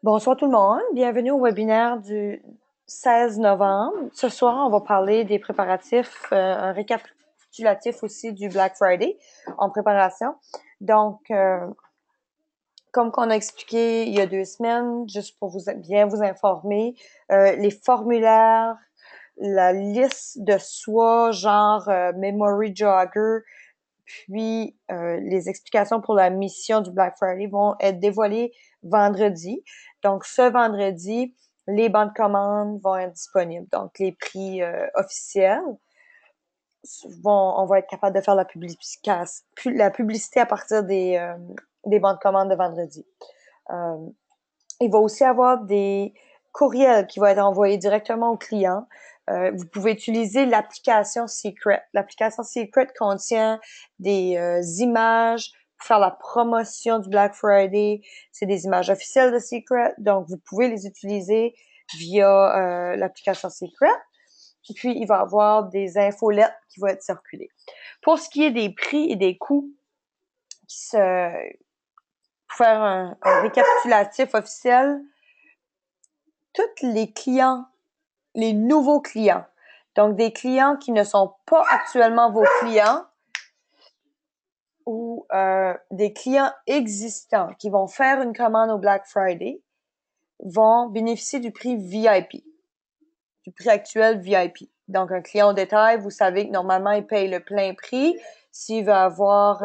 Bonsoir tout le monde, bienvenue au webinaire du 16 novembre. Ce soir, on va parler des préparatifs, un récapitulatif aussi du Black Friday en préparation. Donc, comme qu'on a expliqué il y a 2 semaines, juste pour bien vous informer, les formulaires, la liste de soi, genre Memory Jogger, puis les explications pour la mission du Black Friday vont être dévoilées vendredi. Donc, ce vendredi, les bons de commande vont être disponibles. Donc, les prix officiels on va être capable de faire la publicité à partir des bons de commande de vendredi. Euh, il va aussi avoir des courriels qui vont être envoyés directement au client. Vous pouvez utiliser l'application Secret. L'application Secret contient des images pour faire la promotion du Black Friday. C'est des images officielles de Secret, donc vous pouvez les utiliser via l'application Secret. Puis, il va y avoir des infolettes qui vont être circulées. Pour ce qui est des prix et des coûts, pour faire un récapitulatif officiel, tous les clients, les nouveaux clients, donc des clients qui ne sont pas actuellement vos clients ou des clients existants qui vont faire une commande au Black Friday, vont bénéficier du prix VIP, du prix actuel VIP. Donc, un client au détail, vous savez que normalement, il paye le plein prix. S'il veut avoir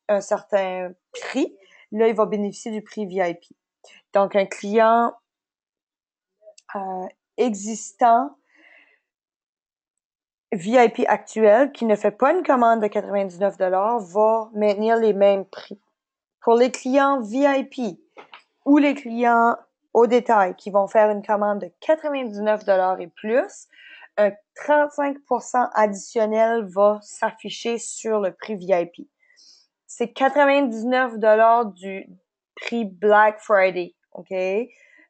un certain prix, là, il va bénéficier du prix VIP. Donc, un client existant VIP actuel qui ne fait pas une commande de 99 va maintenir les mêmes prix. Pour les clients VIP ou les clients au détail qui vont faire une commande de 99 et plus, un 35% additionnel va s'afficher sur le prix VIP. C'est 99 du prix Black Friday, OK? Fait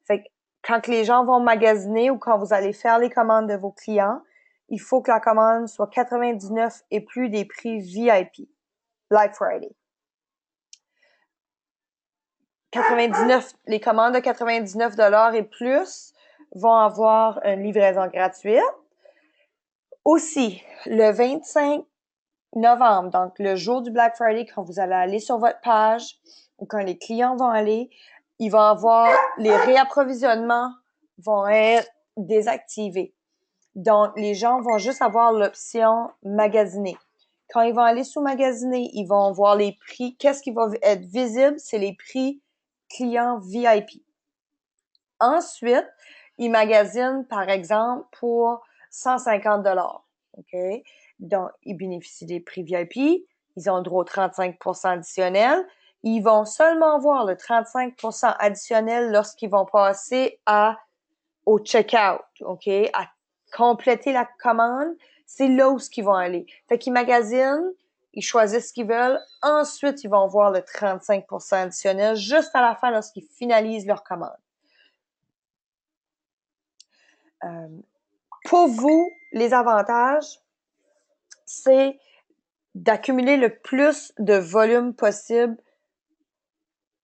que quand les gens vont magasiner ou quand vous allez faire les commandes de vos clients, il faut que la commande soit 99 et plus des prix VIP, Black Friday. 99, les commandes de 99 et plus vont avoir une livraison gratuite. Aussi, le 25 novembre, donc le jour du Black Friday, quand vous allez aller sur votre page ou quand les clients vont aller, ils vont avoir les réapprovisionnements vont être désactivés. Donc, les gens vont juste avoir l'option magasiner. Quand ils vont aller sous magasiner, ils vont voir les prix. Qu'est-ce qui va être visible? C'est les prix clients VIP. Ensuite, ils magasinent, par exemple, pour 150 OK? Donc, ils bénéficient des prix VIP. Ils ont le droit au 35% additionnel. Ils vont seulement voir le 35% additionnel lorsqu'ils vont passer au checkout, OK? À compléter la commande. C'est là où ils vont aller. Fait qu'ils magasinent, ils choisissent ce qu'ils veulent. Ensuite, ils vont voir le 35% additionnel juste à la fin lorsqu'ils finalisent leur commande. Pour vous, les avantages, c'est d'accumuler le plus de volume possible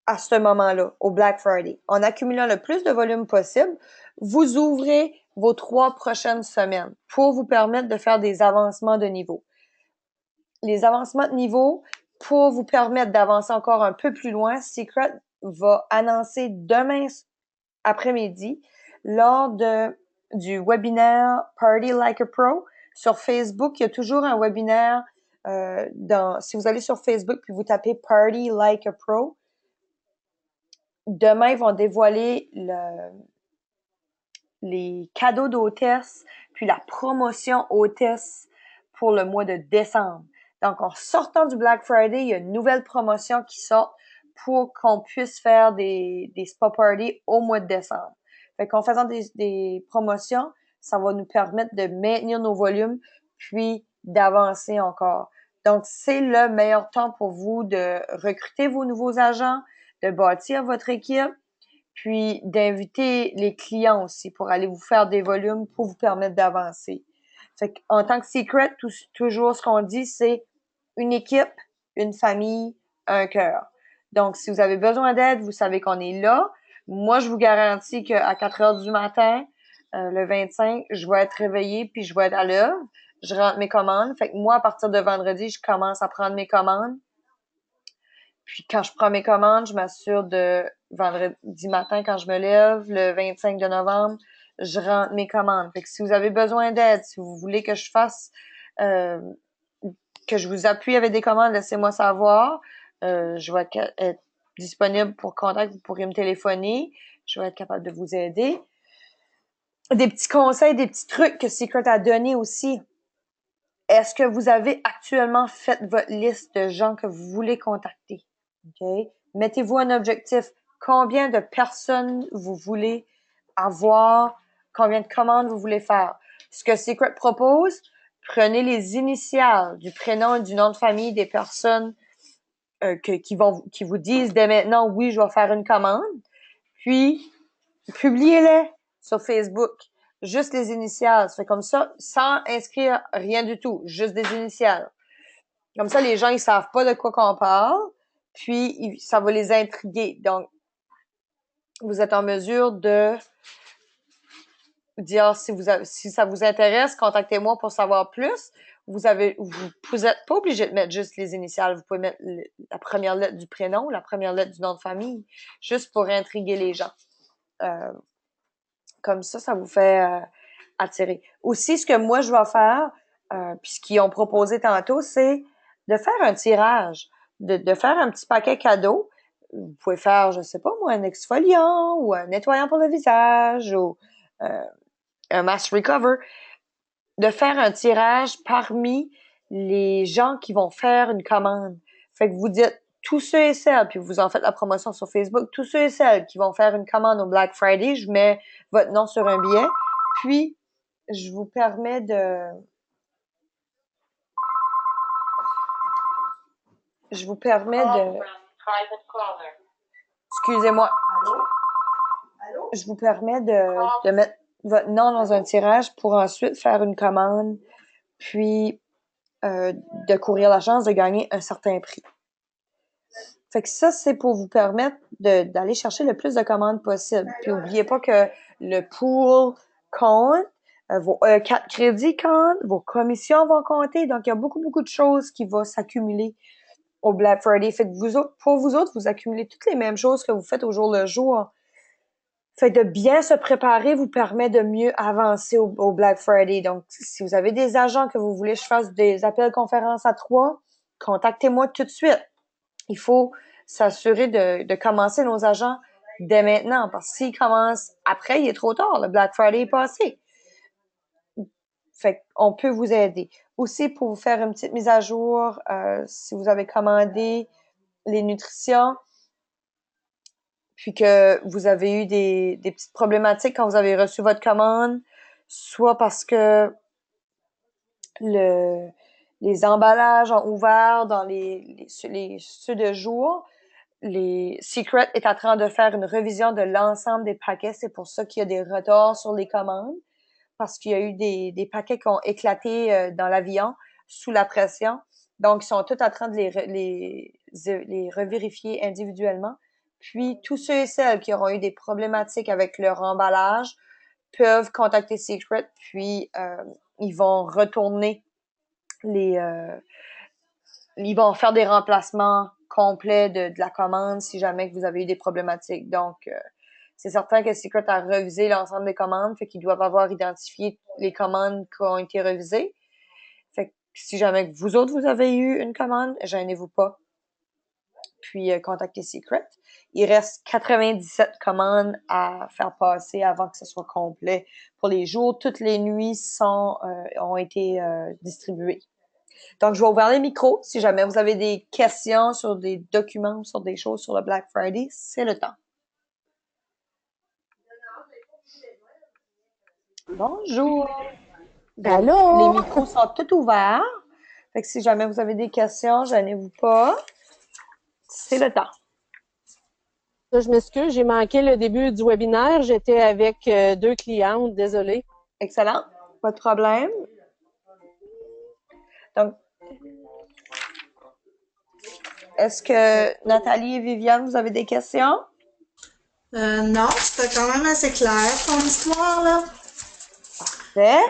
à ce moment-là, au Black Friday. En accumulant le plus de volume possible, vous ouvrez vos 3 prochaines semaines pour vous permettre de faire des avancements de niveau. Les avancements de niveau, pour vous permettre d'avancer encore un peu plus loin, Secret va annoncer demain après-midi lors du webinaire Party Like a Pro. Sur Facebook, il y a toujours un webinaire. Si vous allez sur Facebook puis vous tapez Party Like a Pro, demain, ils vont dévoiler les cadeaux d'hôtesse puis la promotion hôtesse pour le mois de décembre. Donc, en sortant du Black Friday, il y a une nouvelle promotion qui sort pour qu'on puisse faire des spa parties au mois de décembre. Fait qu'en faisant des promotions, ça va nous permettre de maintenir nos volumes puis d'avancer encore. Donc, c'est le meilleur temps pour vous de recruter vos nouveaux agents, de bâtir votre équipe, puis d'inviter les clients aussi pour aller vous faire des volumes pour vous permettre d'avancer. Fait qu'en tant que Secret, toujours ce qu'on dit, c'est une équipe, une famille, un cœur. Donc, si vous avez besoin d'aide, vous savez qu'on est là. Moi, je vous garantis qu'à 4 heures du matin, le 25, je vais être réveillée puis je vais être à l'œuvre. Je rentre mes commandes. Fait que moi, à partir de vendredi, je commence à prendre mes commandes. Puis quand je prends mes commandes, je m'assure de vendredi matin, quand je me lève, le 25 de novembre, je rentre mes commandes. Fait que si vous avez besoin d'aide, si vous voulez que je fasse euh, que je vous appuie avec des commandes, laissez-moi savoir. Je vais être disponible pour contact. Vous pourrez me téléphoner. Je vais être capable de vous aider. Des petits conseils, des petits trucs que Secret a donné aussi. Est-ce que vous avez actuellement fait votre liste de gens que vous voulez contacter? OK? Mettez-vous un objectif. Combien de personnes vous voulez avoir? Combien de commandes vous voulez faire? Ce que Secret propose, prenez les initiales du prénom et du nom de famille des personnes qui vous disent dès maintenant, oui, je vais faire une commande. Puis, publiez-les sur Facebook. Juste les initiales. Ça fait comme ça, sans inscrire rien du tout. Juste des initiales. Comme ça, les gens, ils savent pas de quoi qu'on parle. Puis, ça va les intriguer. Donc, vous êtes en mesure de dire si ça vous intéresse, contactez-moi pour savoir plus. Vous êtes pas obligé de mettre juste les initiales. Vous pouvez mettre la première lettre du prénom, la première lettre du nom de famille, juste pour intriguer les gens. Comme ça vous fait attirer. Aussi, ce que moi, je vais faire, puis ce qu'ils ont proposé tantôt, c'est de faire un tirage, de faire un petit paquet cadeau. Vous pouvez faire, je sais pas moi, un exfoliant ou un nettoyant pour le visage ou un mask recover. De faire un tirage parmi les gens qui vont faire une commande. Fait que vous dites tous ceux et celles, puis vous en faites la promotion sur Facebook, tous ceux et celles qui vont faire une commande au Black Friday, je mets votre nom sur un billet, puis je vous permets de... Excusez-moi. Je vous permets de mettre votre nom dans un tirage pour ensuite faire une commande, puis de courir la chance de gagner un certain prix. Fait que ça, c'est pour vous permettre d'aller chercher le plus de commandes possible. Puis n'oubliez pas que le pool compte, vos E4 crédits comptent, vos commissions vont compter. Donc, il y a beaucoup, beaucoup de choses qui vont s'accumuler au Black Friday. Fait que pour vous autres, vous accumulez toutes les mêmes choses que vous faites au jour le jour. Fait que de bien se préparer vous permet de mieux avancer au Black Friday. Donc, si vous avez des agents que vous voulez que je fasse des appels conférences à 3, contactez-moi tout de suite. Il faut s'assurer de commencer nos agents dès maintenant, parce que s'ils commencent après, il est trop tard. Le Black Friday est passé. Fait qu'on peut vous aider. Aussi, pour vous faire une petite mise à jour, si vous avez commandé les nutritions, puis que vous avez eu des petites problématiques quand vous avez reçu votre commande, soit parce que les emballages ont ouvert dans ceux de jour, les Secret est en train de faire une révision de l'ensemble des paquets. C'est pour ça qu'il y a des retards sur les commandes, parce qu'il y a eu des paquets qui ont éclaté dans l'avion sous la pression. Donc, ils sont tous en train de les revérifier individuellement. Puis, tous ceux et celles qui auront eu des problématiques avec leur emballage peuvent contacter Secret, puis ils vont retourner ils vont faire des remplacements complets de la commande si jamais que vous avez eu des problématiques. Donc, c'est certain que Secret a revisé l'ensemble des commandes, fait qu'ils doivent avoir identifié les commandes qui ont été revisées. Fait que si jamais que vous autres, vous avez eu une commande, gênez-vous pas. Puis, contactez Secret. Il reste 97 commandes à faire passer avant que ce soit complet. Pour les jours, toutes les nuits ont été distribuées. Donc, je vais ouvrir les micros. Si jamais vous avez des questions sur des documents ou sur des choses sur le Black Friday, c'est le temps. Bonjour. Allô? Les micros sont tous ouverts. Fait que si jamais vous avez des questions, gênez-vous pas. C'est le temps. Je m'excuse, j'ai manqué le début du webinaire. J'étais avec deux clientes, désolée. Excellent. Pas de problème. Donc, Est-ce que Nathalie et Viviane, vous avez des questions? Non, c'était quand même assez clair ton histoire, là. Parfait.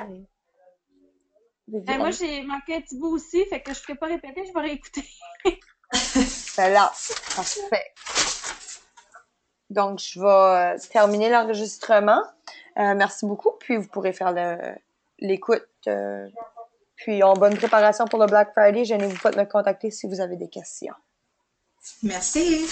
Moi, Viviane? j'ai manqué un petit bout aussi, fait que je ne peux pas répéter, je vais réécouter. Ben là, parfait. Donc, je vais terminer l'enregistrement. Merci beaucoup. Puis, vous pourrez faire l'écoute. Puis, en bonne préparation pour le Black Friday, gênez-vous pas de me contacter si vous avez des questions. Merci.